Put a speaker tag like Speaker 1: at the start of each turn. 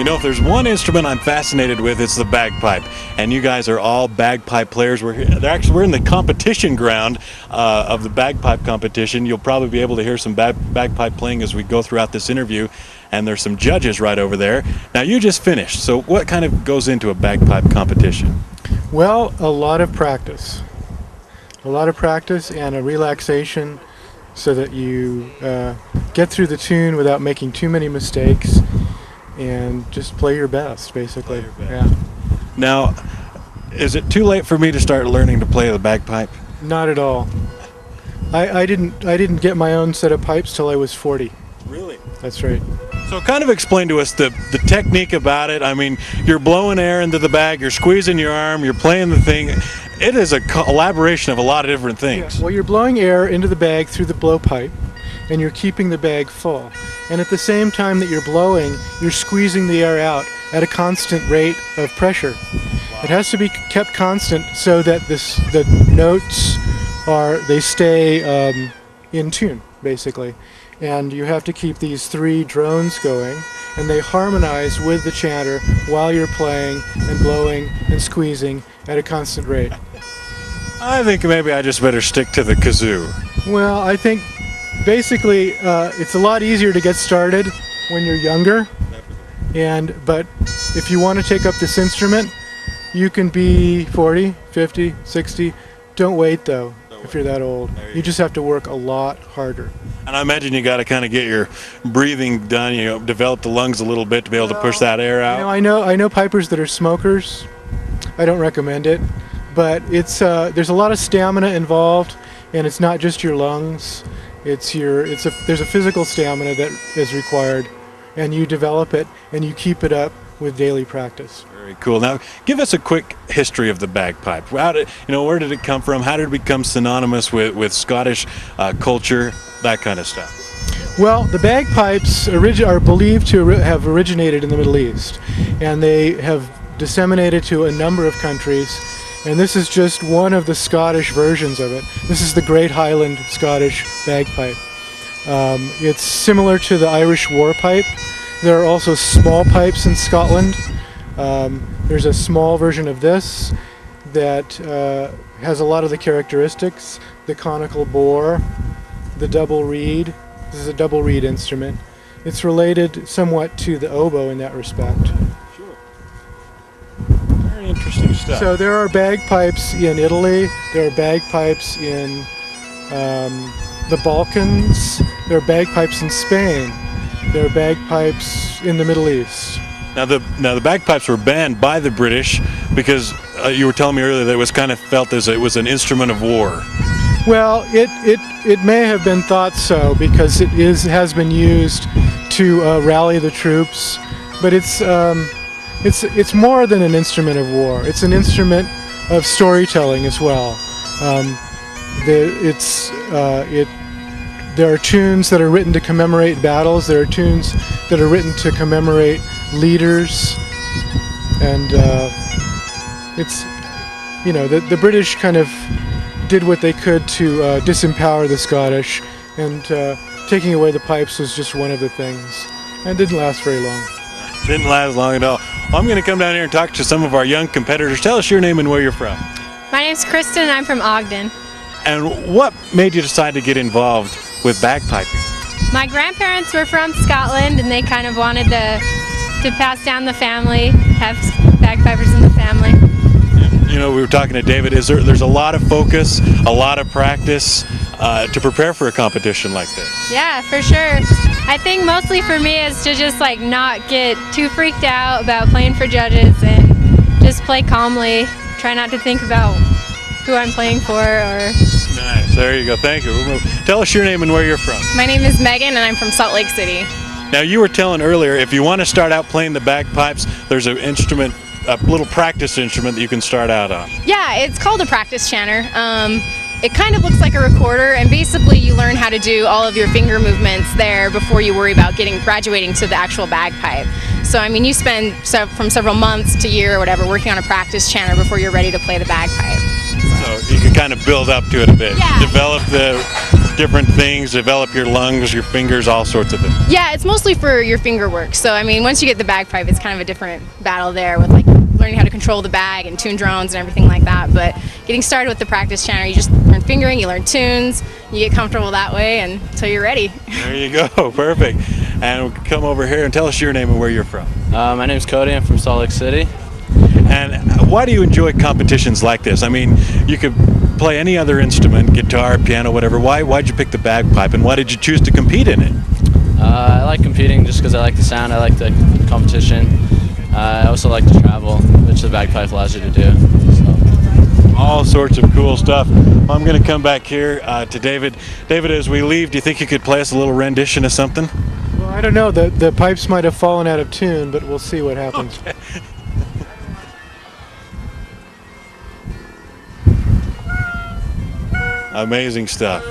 Speaker 1: know, if there's one instrument I'm fascinated with, it's the bagpipe. And you guys are all bagpipe players. We're in the competition ground of the bagpipe competition. You'll probably be able to hear some bagpipe playing as we go throughout this interview. And there's some judges right over there. Now, you just finished, so what kind of goes into a bagpipe competition?
Speaker 2: Well, a lot of practice. A lot of practice and a relaxation so that you get through the tune without making too many mistakes and just play your best, basically. Yeah.
Speaker 1: Now, is it too late for me to start learning to play the bagpipe?
Speaker 2: Not at all. I didn't get my own set of pipes till I was 40.
Speaker 1: Really?
Speaker 2: That's right.
Speaker 1: So kind of explain to us the technique about it. I mean, you're blowing air into the bag, you're squeezing your arm, you're playing the thing. It is a collaboration of a lot of different things.
Speaker 2: Yeah. Well, you're blowing air into the bag through the blowpipe, and you're keeping the bag full. And at the same time that you're blowing, you're squeezing the air out at a constant rate of pressure. Wow. It has to be kept constant so that the notes stay in tune, basically. And you have to keep these 3 drones going, and they harmonize with the chanter while you're playing and blowing and squeezing at a constant rate.
Speaker 1: I think maybe I just better stick to the kazoo.
Speaker 2: Well, I think basically it's a lot easier to get started when you're younger, but if you want to take up this instrument, you can be 40, 50, 60. Don't wait though. If you're that old, you just have to work a lot harder.
Speaker 1: And I imagine you got to kind of get your breathing done, develop the lungs a little bit to be able to push that air out.
Speaker 2: I know pipers that are smokers. I don't recommend it, but there's a lot of stamina involved, and it's not just your lungs. There's a physical stamina that is required, and you develop it and you keep it up with daily practice.
Speaker 1: Very cool. Now, give us a quick history of the bagpipe. Where did it come from? How did it become synonymous with Scottish culture, that kind of stuff?
Speaker 2: Well, the bagpipes are believed to have originated in the Middle East, and they have disseminated to a number of countries, and this is just one of the Scottish versions of it. This is the Great Highland Scottish bagpipe. It's similar to the Irish war pipe. There are also small pipes in Scotland. There's a small version of this that has a lot of the characteristics, the conical bore, the double reed. This is a double reed instrument. It's related somewhat to the oboe in that respect.
Speaker 1: Sure. Very interesting stuff.
Speaker 2: So there are bagpipes in Italy, there are bagpipes in the Balkans, there are bagpipes in Spain. There are bagpipes in the Middle East.
Speaker 1: Now the bagpipes were banned by the British because you were telling me earlier that it was kind of felt as it was an instrument of war.
Speaker 2: Well, it may have been thought so because it has been used to rally the troops, but it's more than an instrument of war. It's an instrument of storytelling as well. There are tunes that are written to commemorate battles. There are tunes that are written to commemorate leaders, and the British kind of did what they could to disempower the Scottish, and taking away the pipes was just one of the things, and it didn't last very long.
Speaker 1: Didn't last long at all. Well, I'm going to come down here and talk to some of our young competitors. Tell us your name and where you're from.
Speaker 3: My name's Kristen, and I'm from Ogden.
Speaker 1: And what made you decide to get involved with bagpiping?
Speaker 3: My grandparents were from Scotland, and they kind of wanted to pass down the family, have bagpipers in the family.
Speaker 1: We were talking to David. There's a lot of focus, a lot of practice to prepare for a competition like this?
Speaker 3: Yeah, for sure. I think mostly for me is to just not get too freaked out about playing for judges and just play calmly. Try not to think about who I'm playing for or...
Speaker 1: Nice. There you go. Thank you. Tell us your name and where you're from.
Speaker 4: My name is Megan, and I'm from Salt Lake City.
Speaker 1: Now, you were telling earlier, if you want to start out playing the bagpipes, there's an instrument, a little practice instrument that you can start out on.
Speaker 4: Yeah, it's called a practice chanter. It kind of looks like a recorder, and basically you learn how to do all of your finger movements there before you worry about graduating to the actual bagpipe. So, I mean, you spend from several months to a year or whatever working on a practice chanter before you're ready to play the bagpipe.
Speaker 1: So you can kind of build up to it a bit.
Speaker 4: Yeah.
Speaker 1: Develop the different things, develop your lungs, your fingers, all sorts of things.
Speaker 4: Yeah, it's mostly for your finger work. So I mean, once you get the bagpipe, it's kind of a different battle there with like learning how to control the bag and tune drones and everything like that. But getting started with the practice chanter, you just learn fingering, you learn tunes, you get comfortable that way until you're ready.
Speaker 1: There you go, perfect. And come over here and tell us your name and where you're from.
Speaker 5: My name's Cody. I'm from Salt Lake City.
Speaker 1: And why do you enjoy competitions like this? I mean, you could play any other instrument, guitar, piano, whatever. Why'd you pick the bagpipe, and why did you choose to compete in it?
Speaker 5: I like competing just because I like the sound. I like the competition. I also like to travel, which the bagpipe allows you to do. So.
Speaker 1: All sorts of cool stuff. Well, I'm going to come back here to David. David, as we leave, do you think you could play us a little rendition of something?
Speaker 2: Well, I don't know. The pipes might have fallen out of tune, but we'll see what happens.
Speaker 1: Okay. Amazing stuff.